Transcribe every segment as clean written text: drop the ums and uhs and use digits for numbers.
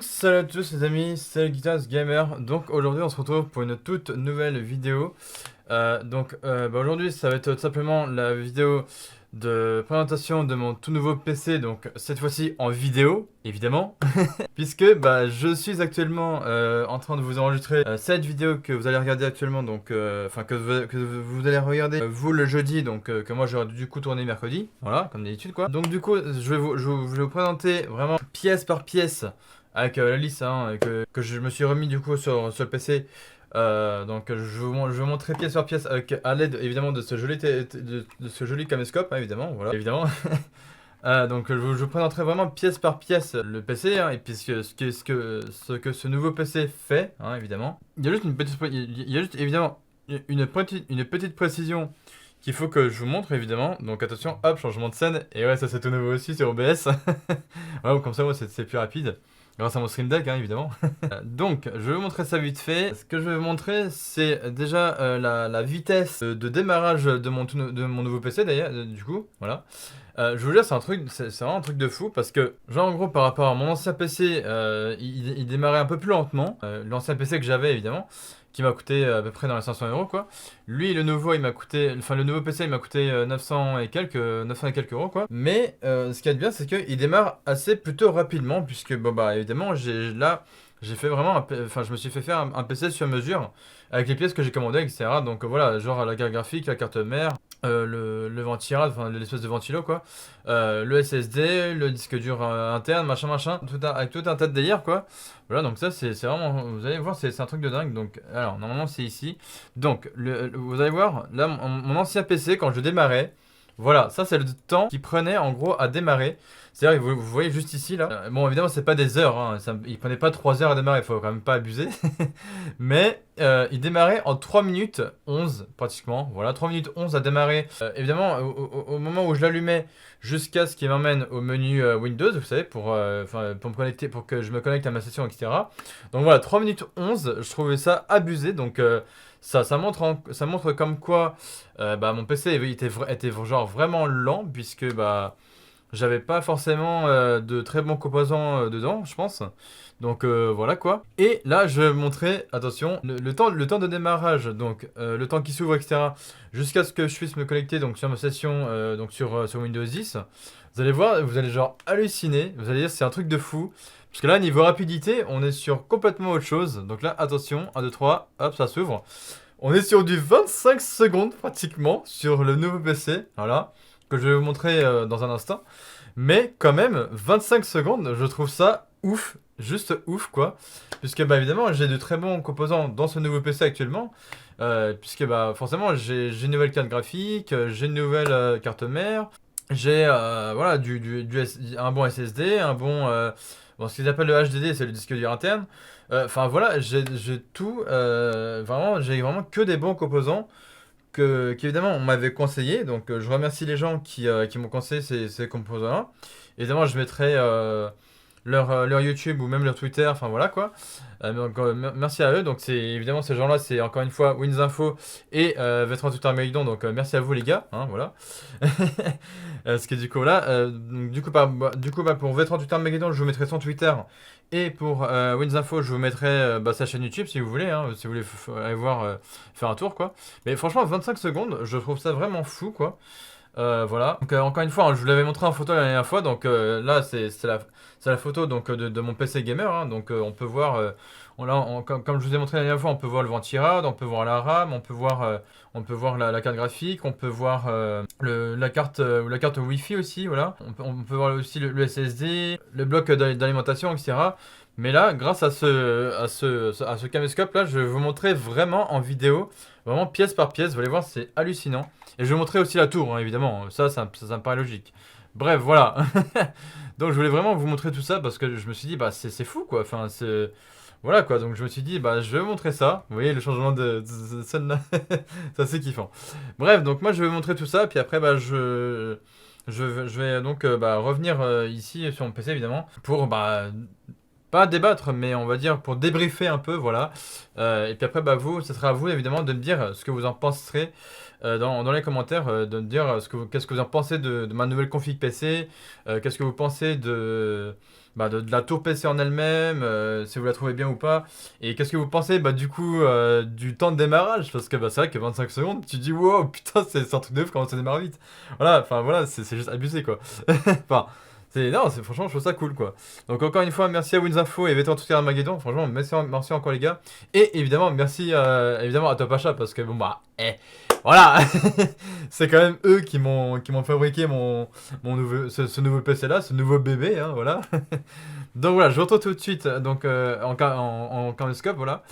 Donc salut à tous les amis, c'est Guitars Gamer. Donc aujourd'hui on se retrouve pour une toute nouvelle vidéo. Aujourd'hui ça va être tout simplement la vidéo de présentation de mon tout nouveau PC. Donc cette fois-ci en vidéo évidemment. Puisque je suis actuellement en train de vous enregistrer cette vidéo que vous allez regarder actuellement. Donc que vous allez regarder vous le jeudi. Donc que moi j'aurais du coup tourné mercredi. Voilà, comme d'habitude quoi. Donc du coup je vais vous présenter vraiment pièce par pièce avec la liste que je me suis remis du coup sur le PC. Je vais montrer pièce par pièce avec, à l'aide évidemment de ce de ce joli caméscope, hein, évidemment, voilà, évidemment. Je vous présenterai vraiment pièce par pièce le PC, hein, et puis ce que ce nouveau PC fait, hein, évidemment. Il y a juste il y a juste évidemment une petite précision qu'il faut que je vous montre, évidemment. Donc attention, hop, changement de scène, et ouais, ça c'est tout nouveau aussi sur OBS. Voilà, comme ça, moi c'est plus rapide. Grâce à mon Stream Deck, hein, évidemment. Donc, je vais vous montrer ça vite fait. Ce que je vais vous montrer, c'est déjà la vitesse de démarrage de de mon nouveau PC, d'ailleurs, du coup, voilà. Je vous jure, c'est vraiment un truc de fou, parce que, genre, en gros, par rapport à mon ancien PC, il démarrait un peu plus lentement. L'ancien PC que j'avais, évidemment, qui m'a coûté à peu près dans les 500 euros, quoi. Lui, le nouveau, le nouveau PC, il m'a coûté 900 et quelques euros, quoi. Mais ce qu'il y a de bien, c'est qu'il démarre assez plutôt rapidement, puisque, évidemment, j'ai fait vraiment, je me suis fait faire un PC sur mesure avec les pièces que j'ai commandées, etc. Donc voilà, genre la carte graphique, la carte mère, le ventirad, enfin l'espèce de ventilo quoi, le SSD, le disque dur interne, machin, avec tout un tas de délire quoi. Voilà, donc ça c'est vraiment, vous allez voir, c'est un truc de dingue. Donc alors normalement c'est ici. Donc vous allez voir, là mon ancien PC quand je démarrais, voilà, ça c'est le temps qu'il prenait en gros à démarrer. C'est-à-dire que vous voyez juste ici là. Bon évidemment c'est pas des heures, hein, il prenait pas 3 heures à démarrer, il faut quand même pas abuser. Mais il démarrait en 3 minutes 11 pratiquement. Voilà, 3 minutes 11 à démarrer. Évidemment au moment où je l'allumais jusqu'à ce qu'il m'emmène au menu Windows, vous savez, pour me connecter, pour que je me connecte à ma session, etc. Donc voilà, 3 minutes 11, je trouvais ça abusé. Donc ça montre comme quoi mon PC était genre vraiment lent, puisque j'avais pas forcément de très bons composants dedans, je pense. Donc voilà quoi. Et là, je vais montrer, attention, le temps de démarrage, donc le temps qui s'ouvre, etc. Jusqu'à ce que je puisse me connecter donc sur ma session, sur Windows 10. Vous allez voir, vous allez genre halluciner. Vous allez dire, c'est un truc de fou. Parce que là, niveau rapidité, on est sur complètement autre chose. Donc là, attention, 1, 2, 3, hop, ça s'ouvre. On est sur du 25 secondes pratiquement sur le nouveau PC. Voilà. Que je vais vous montrer dans un instant. Mais quand même, 25 secondes, je trouve ça ouf, juste ouf quoi. Puisque évidemment, j'ai de très bons composants dans ce nouveau PC actuellement. Puisque forcément, j'ai une nouvelle carte graphique, j'ai une nouvelle carte mère, j'ai voilà, un bon SSD, ce qu'ils appellent le HDD, c'est le disque dur interne. Enfin voilà, j'ai tout, vraiment, j'ai vraiment que des bons composants qu'évidemment on m'avait conseillé. Donc je remercie les gens qui m'ont conseillé ces composants-là. Évidemment, je mettrai leur YouTube ou même leur Twitter, enfin voilà quoi. Merci à eux. Donc c'est évidemment ces gens-là, c'est encore une fois Winsinfo et V38 Armageddon. Donc merci à vous les gars, hein, voilà. Ce qui est du coup là, pour V38 Armageddon, je vous mettrai son Twitter. Et pour Winsinfo, je vous mettrai sa chaîne YouTube si vous voulez, hein, si vous voulez aller voir, faire un tour quoi. Mais franchement, 25 secondes, je trouve ça vraiment fou quoi. Voilà. Donc encore une fois, hein, je vous l'avais montré en photo la dernière fois. Donc là, c'est la photo donc de mon PC gamer, hein. Donc on peut voir, comme je vous ai montré la dernière fois, on peut voir le ventirad, on peut voir la RAM, on peut voir la carte graphique, on peut voir la carte Wi-Fi aussi. Voilà. On peut voir aussi le SSD, le bloc d'alimentation, etc. Mais là, grâce à ce caméscope là, je vais vous montrer vraiment en vidéo, vraiment pièce par pièce. Vous allez voir, c'est hallucinant. Et je vais vous montrer aussi la tour, hein, évidemment. Ça me paraît logique. Bref, voilà. Donc je voulais vraiment vous montrer tout ça parce que je me suis dit, c'est fou quoi. Enfin, c'est. Voilà quoi. Donc je me suis dit, je vais vous montrer ça. Vous voyez le changement de scène là. C'est assez kiffant. Bref, donc moi je vais vous montrer tout ça. Puis après, je vais donc revenir ici sur mon PC évidemment pour pas débattre, mais on va dire pour débriefer un peu, voilà. Et puis après, bah vous, ce sera à vous évidemment de me dire ce que vous en penserez dans les commentaires, de me dire qu'est-ce que vous en pensez de ma nouvelle config PC, qu'est-ce que vous pensez de la tour PC en elle-même, si vous la trouvez bien ou pas, et qu'est-ce que vous pensez du coup du temps de démarrage, parce que bah, c'est vrai que 25 secondes, tu dis wow, putain, c'est un truc de ouf comment ça démarre vite. Voilà, enfin voilà, c'est juste abusé quoi. Enfin, non, franchement, je trouve ça cool quoi. Donc encore une fois, merci à Winsinfo et Veteran Tout Armageddon. Franchement, merci encore les gars. Et évidemment, merci évidemment à Top Achat parce que bon bah, voilà, c'est quand même eux qui m'ont fabriqué ce nouveau PC là, ce nouveau bébé, hein, voilà. Donc voilà, je vous retrouve tout de suite donc en caméscope, voilà.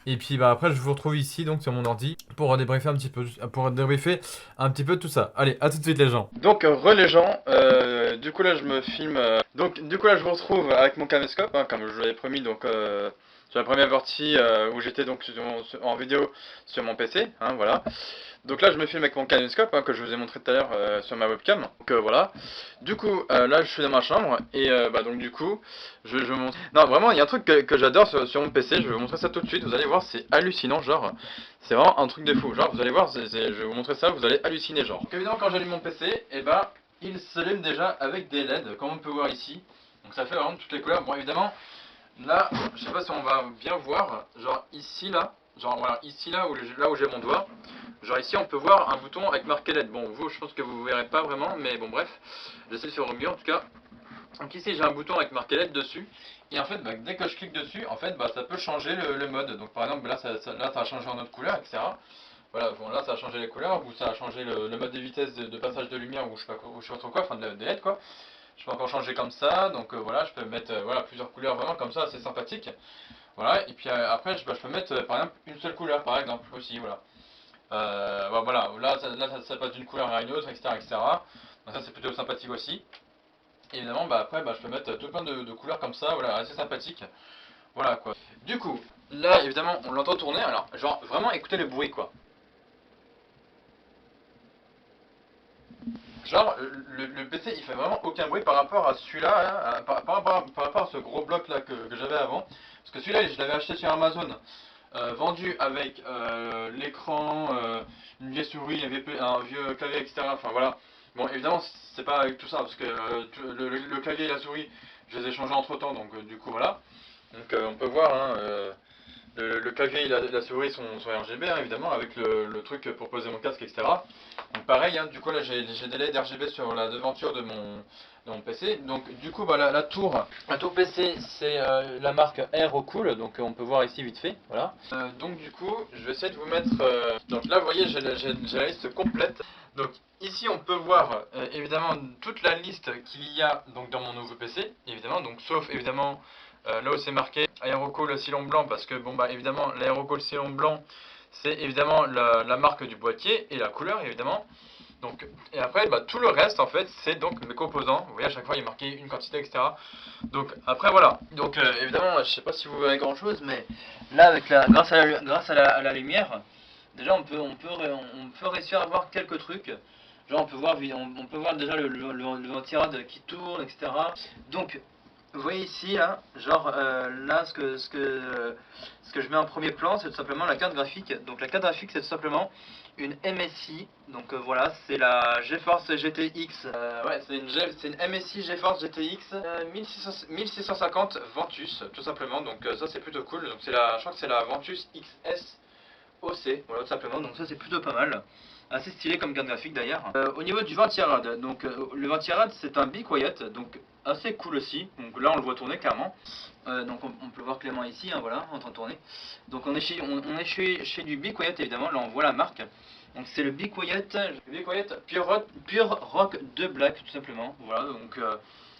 Et puis bah après je vous retrouve ici donc sur mon ordi pour débriefer un petit peu tout ça. Allez, à tout de suite les gens. Donc les gens, du coup là je me filme. Donc du coup là je vous retrouve avec mon caméscope, hein, comme je vous l'avais promis donc sur la première partie où j'étais donc en vidéo sur mon PC, hein, voilà. Donc là je me filme avec mon caméscope hein, que je vous ai montré tout à l'heure sur ma webcam. Donc voilà. Du coup là je suis dans ma chambre et bah donc du coup je vous montre. Non vraiment il y a un truc que j'adore sur mon PC, je vais vous montrer ça tout de suite, vous allez voir c'est hallucinant genre. C'est vraiment un truc de fou, genre vous allez voir, je vais vous montrer ça, vous allez halluciner genre. Donc évidemment quand j'allume mon PC, et bah il s'allume déjà avec des LED comme on peut voir ici. Donc ça fait vraiment toutes les couleurs. Bon évidemment là je sais pas si on va bien voir, genre ici là, genre voilà ici là où j'ai mon doigt. Genre ici on peut voir un bouton avec marqué LED. Bon vous je pense que vous verrez pas vraiment mais bon bref. J'essaie de faire au mieux en tout cas. Donc ici j'ai un bouton avec marqué LED dessus. Et en fait bah, dès que je clique dessus en fait bah, ça peut changer le mode. Donc par exemple là ça a changé en autre couleur etc. Voilà bon là ça a changé les couleurs. Ou ça a changé le mode de vitesse de passage de lumière ou je sais pas trop quoi. Enfin de LED quoi. Je peux encore changer comme ça. Donc voilà je peux mettre voilà, plusieurs couleurs vraiment comme ça c'est sympathique. Voilà et puis après je peux mettre par exemple une seule couleur par exemple aussi voilà. Bah, voilà, là ça passe d'une couleur à une autre, etc. etc. Donc ça c'est plutôt sympathique aussi. Et évidemment, bah, après bah, je peux mettre tout plein de couleurs comme ça, voilà, assez sympathique. Voilà quoi. Du coup, là évidemment on l'entend tourner, alors genre vraiment écoutez le bruit quoi. Genre le PC il fait vraiment aucun bruit par rapport à celui-là, hein, par rapport à ce gros bloc là que j'avais avant. Parce que celui-là je l'avais acheté sur Amazon. Vendu avec l'écran, une vieille souris, un vieux clavier, etc. Enfin voilà. Bon, évidemment, c'est pas avec tout ça, parce que le clavier et la souris, je les ai changés entre temps, donc du coup voilà. Donc on peut voir, hein, le clavier et la souris sont RGB, hein, évidemment, avec le truc pour poser mon casque, etc. Donc pareil, hein, du coup là j'ai des LED RGB sur la devanture de mon PC. Donc du coup bah, la tour PC c'est la marque Aerocool, donc on peut voir ici vite fait, voilà. Donc du coup je vais essayer de vous mettre, donc là vous voyez j'ai la liste complète. Donc ici on peut voir évidemment toute la liste qu'il y a donc dans mon nouveau PC, évidemment, donc sauf évidemment là où c'est marqué Aerocool Cylon Blanc, parce que bon bah évidemment l'Aerocool Cylon Blanc c'est évidemment la marque du boîtier et la couleur évidemment. Donc, et après bah, tout le reste en fait c'est donc mes composants, vous voyez à chaque fois il est marqué une quantité etc. Donc après voilà, donc évidemment je sais pas si vous voyez grand chose mais là avec grâce à la lumière déjà on peut réussir à voir quelques trucs. Genre on peut voir déjà le ventirad qui tourne etc. Donc vous voyez ici, là, genre là, ce que je mets en premier plan, c'est tout simplement la carte graphique. Donc la carte graphique, c'est tout simplement une MSI. Donc voilà, c'est la GeForce GTX. Ouais, c'est une MSI GeForce GTX 1650 Ventus, tout simplement. Donc ça, c'est plutôt cool. Donc je crois que c'est la Ventus XS OC, voilà tout simplement, donc ça c'est plutôt pas mal, assez stylé comme carte graphique d'ailleurs. Au niveau du ventirad, donc le ventirad c'est un Be Quiet, donc assez cool aussi, donc là on le voit tourner clairement, donc on peut le voir clairement ici, hein, voilà, en train de tourner. Donc on est chez du Be Quiet évidemment, là on voit la marque, donc c'est le Be Quiet Pure Rock 2 Black tout simplement, voilà, donc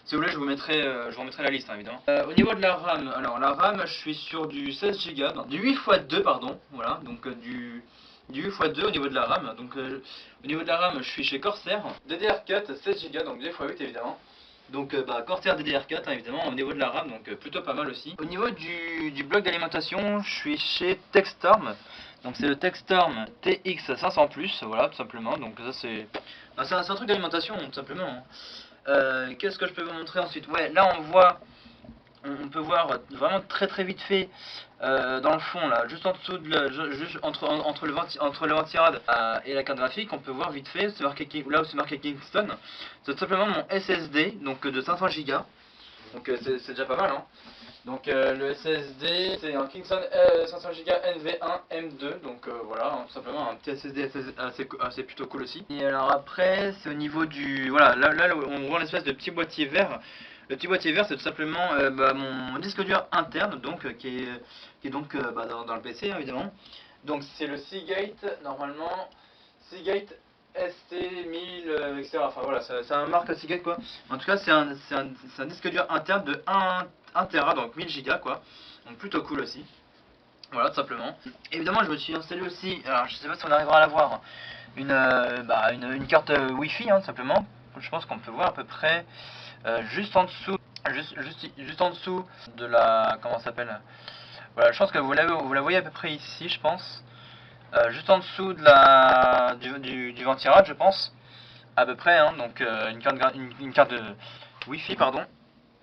si vous voulez, je vous remettrai la liste, hein, évidemment. Au niveau de la RAM, alors la RAM, je suis sur du 16 Go, non, du 8x2, pardon, voilà, donc du 8x2 au niveau de la RAM. Donc au niveau de la RAM, je suis chez Corsair, DDR4, 16 Go, donc 2x8 évidemment. Donc Corsair DDR4, hein, évidemment, au niveau de la RAM, donc plutôt pas mal aussi. Au niveau du bloc d'alimentation, je suis chez Textorm. Donc c'est le Textorm TX 500 Plus, voilà, tout simplement. Donc ça c'est un truc d'alimentation, tout simplement, hein. Qu'est-ce que je peux vous montrer ensuite? Ouais, là on voit on peut voir vraiment très vite fait dans le fond là, juste en dessous de juste entre le ventirad et la carte graphique, on peut voir vite fait, c'est marqué là où c'est marqué Kingston, c'est tout simplement mon SSD donc de 500 Go. Donc c'est déjà pas mal hein. Donc le SSD c'est un Kingston 500 Go NV1 M2, donc voilà, hein, tout simplement un petit SSD assez plutôt cool aussi. Et alors après c'est au niveau du, voilà, là on voit une espèce de petit boîtier vert. Le petit boîtier vert c'est tout simplement mon disque dur interne, donc qui est donc dans le PC hein, évidemment. Donc c'est le Seagate normalement, Seagate ST1000 etc. Enfin voilà, c'est un marque Seagate quoi. En tout cas c'est un disque dur interne de 1 Tera, donc 1000 Go quoi. Donc plutôt cool aussi. Voilà tout simplement. Évidemment je me suis installé aussi, alors je sais pas si on arrivera à la voir, une carte Wi-Fi hein, tout simplement. Je pense qu'on peut voir à peu près juste en dessous, juste en dessous de la, comment ça s'appelle, voilà, je pense que vous la voyez à peu près ici je pense. Juste en dessous de du ventirad je pense, à peu près hein, donc une carte de Wi-Fi pardon.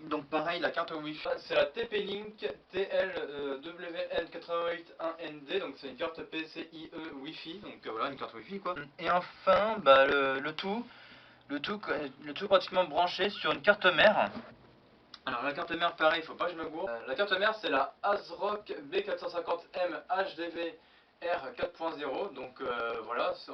Donc pareil, la carte Wi-Fi, c'est la TP-Link TLWN881ND, donc c'est une carte PCIe Wi-Fi, donc voilà, une carte Wi-Fi quoi. Et enfin, le tout pratiquement branché sur une carte mère. Alors la carte mère, pareil, faut pas que je me gourre. La carte mère, c'est la ASRock B450M HDV R 4.0, donc voilà, c'est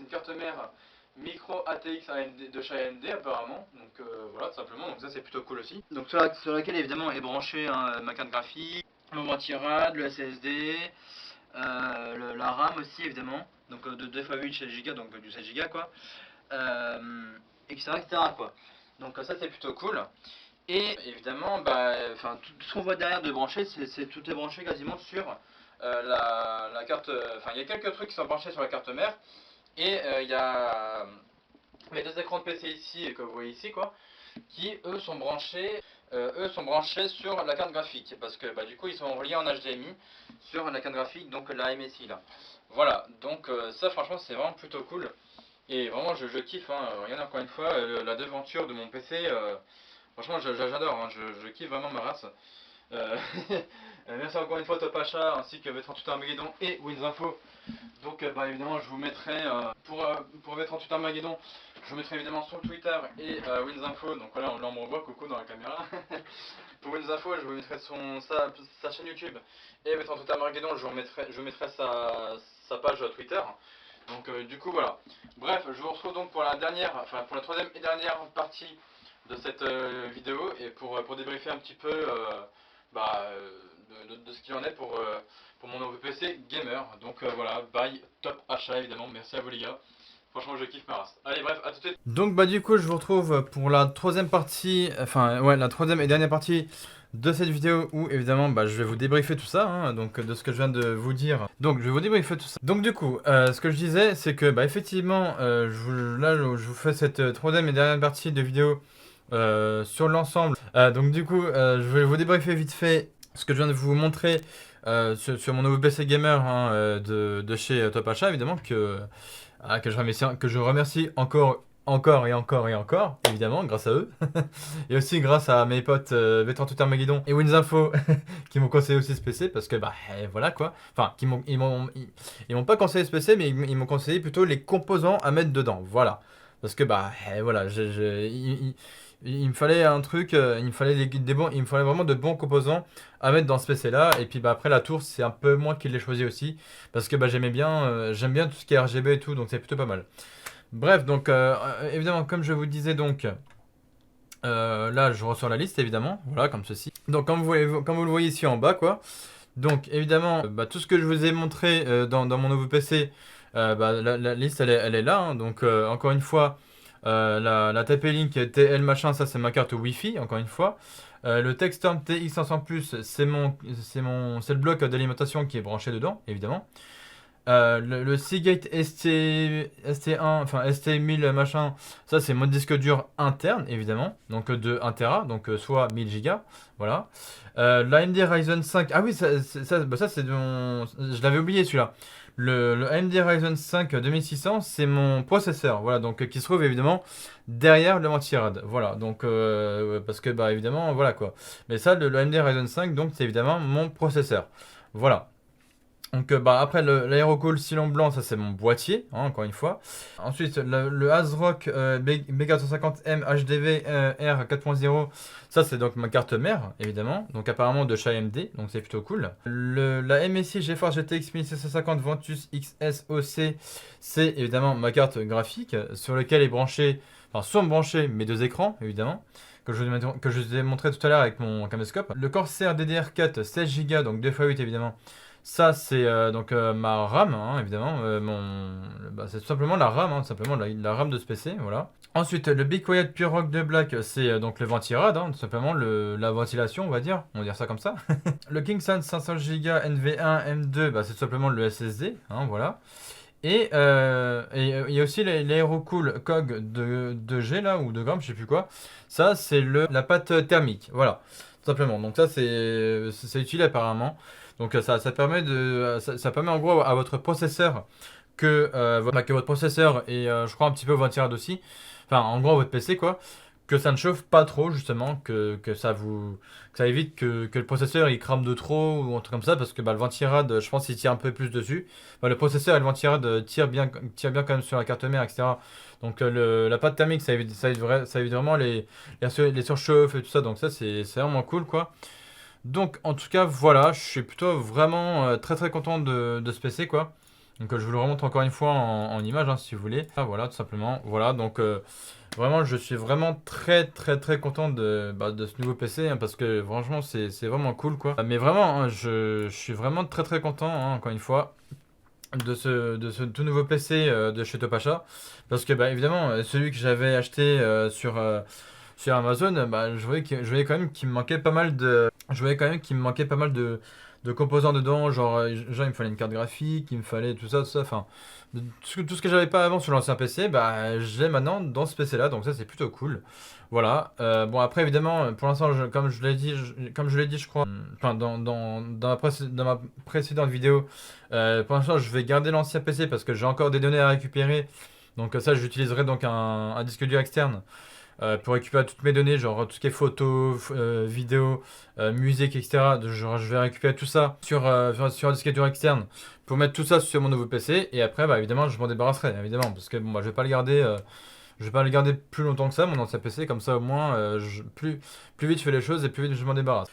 une carte mère micro ATX AMD, de chez AMD apparemment, donc voilà tout simplement, donc ça c'est plutôt cool aussi. Donc sur laquelle évidemment est branchée hein, ma carte graphique, le ventirad, le SSD, la RAM aussi évidemment, donc de 2x8 Go, donc du 16 Go quoi, etc quoi. Donc ça c'est plutôt cool. Et évidemment, tout ce qu'on voit derrière de branché, tout est branché quasiment sur la carte. Enfin, il y a quelques trucs qui sont branchés sur la carte mère. Et il y a les deux écrans de PC ici, que vous voyez ici, quoi, qui eux sont branchés sur la carte graphique. Parce que du coup, ils sont reliés en HDMI sur la carte graphique, donc la MSI là. Voilà, donc ça franchement, c'est vraiment plutôt cool. Et vraiment, je kiffe, hein. Regardez encore une fois la devanture de mon PC. Franchement, j'adore, hein, je kiffe vraiment ma race. Merci encore une fois Top Achat ainsi que V38 Armageddon et Winsinfo. Donc évidemment je vous mettrai pour V38 Armageddon, je vous mettrai évidemment sur Twitter et Winsinfo. Donc voilà, là on me revoit Coco dans la caméra. Pour Winsinfo, je vous mettrai sa chaîne YouTube, et V38 Armageddon, je vous mettrai sa page Twitter. Donc du coup voilà. Bref, je vous retrouve donc pour la troisième et dernière partie de cette vidéo, et pour débriefer un petit peu de ce qu'il en est pour mon nouveau PC gamer. Donc voilà, bye, Top Achat évidemment, merci à vous les gars. Franchement je kiffe ma race. Allez bref, à tout de suite. Donc du coup je vous retrouve pour la troisième partie, enfin ouais, la troisième et dernière partie de cette vidéo où évidemment je vais vous débriefer tout ça, hein, donc de ce que je viens de vous dire. Donc je vais vous débriefer tout ça. Donc du coup, ce que je disais, c'est que effectivement, là je vous fais cette troisième et dernière partie de vidéo sur l'ensemble. Donc du coup, je vais vous débriefer vite fait ce que je viens de vous montrer sur mon nouveau PC gamer hein, de chez Top Achat évidemment, que je remercie encore et encore, évidemment, grâce à eux. Et aussi grâce à mes potes V38 Armageddon et Winsinfo qui m'ont conseillé aussi ce PC, parce que voilà quoi. Enfin, ils m'ont pas conseillé ce PC, mais ils m'ont conseillé plutôt les composants à mettre dedans. Voilà. Parce que voilà, il me fallait un truc, il me fallait vraiment de bons composants à mettre dans ce PC là. Et puis après la tour, c'est un peu moi qui l'ai choisi aussi, parce que j'aime bien tout ce qui est RGB et tout, donc c'est plutôt pas mal. Bref, donc évidemment, comme je vous disais, donc là je ressors la liste évidemment, voilà, comme ceci. Donc comme vous le voyez ici en bas quoi. Donc évidemment, tout ce que je vous ai montré dans mon nouveau PC, la liste elle est là, hein. Donc encore une fois, la TP-Link TL machin, ça c'est ma carte Wi-Fi, encore une fois. Le Textorm TX500+, c'est le bloc d'alimentation qui est branché dedans, évidemment. Le Seagate ST1, enfin ST1000 machin, ça c'est mon disque dur interne évidemment, donc de 1 Tera, donc soit 1000 Go, voilà. L'AMD Ryzen 5, ah oui, ça c'est mon. Je l'avais oublié celui-là. Le AMD Ryzen 5 2600, c'est mon processeur, voilà, donc qui se trouve évidemment derrière le Ventirad, voilà, donc parce que bah évidemment, voilà quoi. Mais ça, le AMD Ryzen 5, donc c'est évidemment mon processeur, voilà. Donc bah, après l'aérocool Silon Blanc, ça c'est mon boîtier, hein, encore une fois. Ensuite le ASRock B450M HDV R 4.0, ça c'est donc ma carte mère évidemment, donc apparemment de chez AMD, donc c'est plutôt cool. La MSI GeForce GTX 1650 Ventus XSOC, c'est évidemment ma carte graphique sur laquelle est branché, enfin sont branchés mes deux écrans évidemment. Que je vous ai montré tout à l'heure avec mon caméscope. Le Corsair DDR4 16 Go, donc 2x8 évidemment. Ça, c'est donc ma RAM, hein, évidemment. Bah, c'est tout simplement la RAM, hein, tout simplement la RAM de ce PC, voilà. Ensuite, le Be Quiet Pure Rock de Black, c'est donc le Ventirad, hein, tout simplement la ventilation, on va dire ça comme ça. Le Kingston 500 Go NV1 M2, bah, c'est tout simplement le SSD, hein, voilà. Et il y a aussi l'Aerocool COG de G là, ou de gramme, je sais plus quoi. Ça, c'est la pâte thermique, voilà, tout simplement. Donc ça, c'est utile apparemment. Donc ça permet ça permet en gros à votre processeur que votre processeur et je crois un petit peu votre tirade aussi, enfin en gros votre PC quoi, que ça ne chauffe pas trop justement, que ça évite que le processeur il crame de trop ou un truc comme ça, parce que bah, le ventirad je pense qu'il tire un peu plus dessus. Bah, le processeur et le ventirad tirent bien quand même sur la carte mère, etc. Donc la pâte thermique ça évite vraiment les surchauffes et tout ça, donc ça c'est vraiment cool quoi. Donc en tout cas voilà, je suis plutôt vraiment très très content de ce PC quoi. Donc je vous le remontre encore une fois en image hein, si vous voulez. Ah, voilà tout simplement. Voilà donc vraiment je suis vraiment très très très content de ce nouveau PC hein, parce que franchement c'est vraiment cool quoi. Mais vraiment hein, je suis vraiment très très content hein, encore une fois de ce tout nouveau PC de chez Topacha, parce que bah évidemment celui que j'avais acheté sur Amazon, bah, je voyais quand même qu'il me manquait pas mal de composants dedans, genre il me fallait une carte graphique, il me fallait tout ça, enfin, tout ce que j'avais pas avant sur l'ancien PC, bah, j'ai maintenant dans ce PC là, donc ça c'est plutôt cool. Voilà. Bon après évidemment, pour l'instant, comme je l'ai dit, je crois, enfin dans ma précédente vidéo, pour l'instant je vais garder l'ancien PC parce que j'ai encore des données à récupérer. Donc ça j'utiliserai donc un disque dur externe pour récupérer toutes mes données, genre tout ce qui est photos, vidéos, musique, etc. Genre, je vais récupérer tout ça sur un disque dur externe pour mettre tout ça sur mon nouveau PC. Et après, bah, évidemment, je m'en débarrasserai, évidemment, parce que bon, bah, je vais pas le garder plus longtemps que ça, mon ancien PC. Comme ça, au moins, plus vite je fais les choses et plus vite je m'en débarrasse.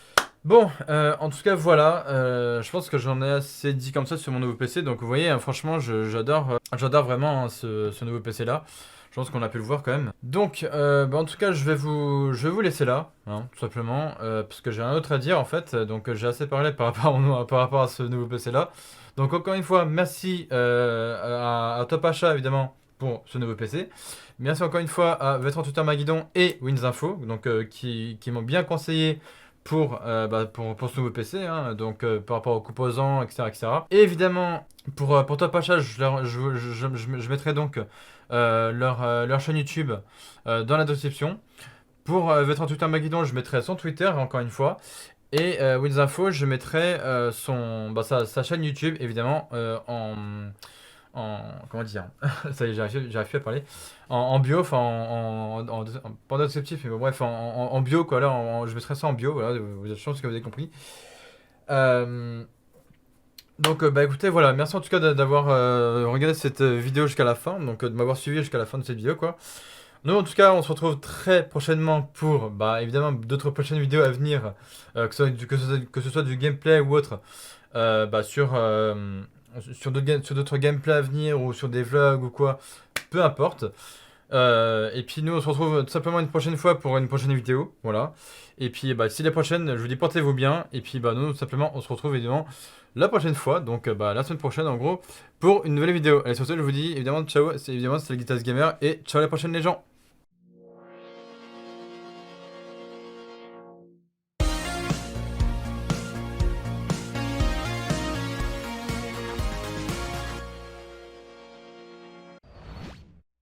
Bon, en tout cas, voilà. Je pense que j'en ai assez dit comme ça sur mon nouveau PC. Donc, vous voyez, hein, franchement, j'adore vraiment hein, ce nouveau PC là. Je pense qu'on a pu le voir quand même. Donc, bah, en tout cas, je vais vous laisser là, hein, tout simplement, parce que j'ai un autre à dire en fait. Donc, j'ai assez parlé par rapport à ce nouveau PC là. Donc, encore une fois, merci à Top Achat évidemment pour ce nouveau PC. Merci encore une fois à V38 Maguidon et WinSinfo, donc qui m'ont bien conseillé pour ce nouveau PC, hein, donc par rapport aux composants, etc. etc. Et évidemment, pour Top Achat, je mettrai donc leur chaîne YouTube dans la description. Pour V38 Maguidon, je mettrai son Twitter, encore une fois. Et WinSinfo, je mettrai sa chaîne YouTube, évidemment, comment dire, ça y est, j'arrive plus à parler, en bio, enfin pas en descriptif, mais bon, bref, en bio quoi, là je mettrai ça en bio, voilà, je pense que vous avez compris. Donc bah écoutez, voilà, merci en tout cas d'avoir regardé cette vidéo jusqu'à la fin, donc de m'avoir suivi jusqu'à la fin de cette vidéo quoi. Nous en tout cas on se retrouve très prochainement pour bah évidemment d'autres prochaines vidéos à venir, que ce soit du gameplay ou autre, bah sur d'autres gameplays à venir ou sur des vlogs ou quoi, peu importe. Et puis nous on se retrouve tout simplement une prochaine fois pour une prochaine vidéo, voilà. Et puis bah si la prochaine, je vous dis portez-vous bien. Et puis bah nous tout simplement on se retrouve évidemment la prochaine fois, donc bah la semaine prochaine en gros, pour une nouvelle vidéo. Allez sur ce je vous dis évidemment ciao, c'était le Guitarist Gamer et ciao à la prochaine les gens.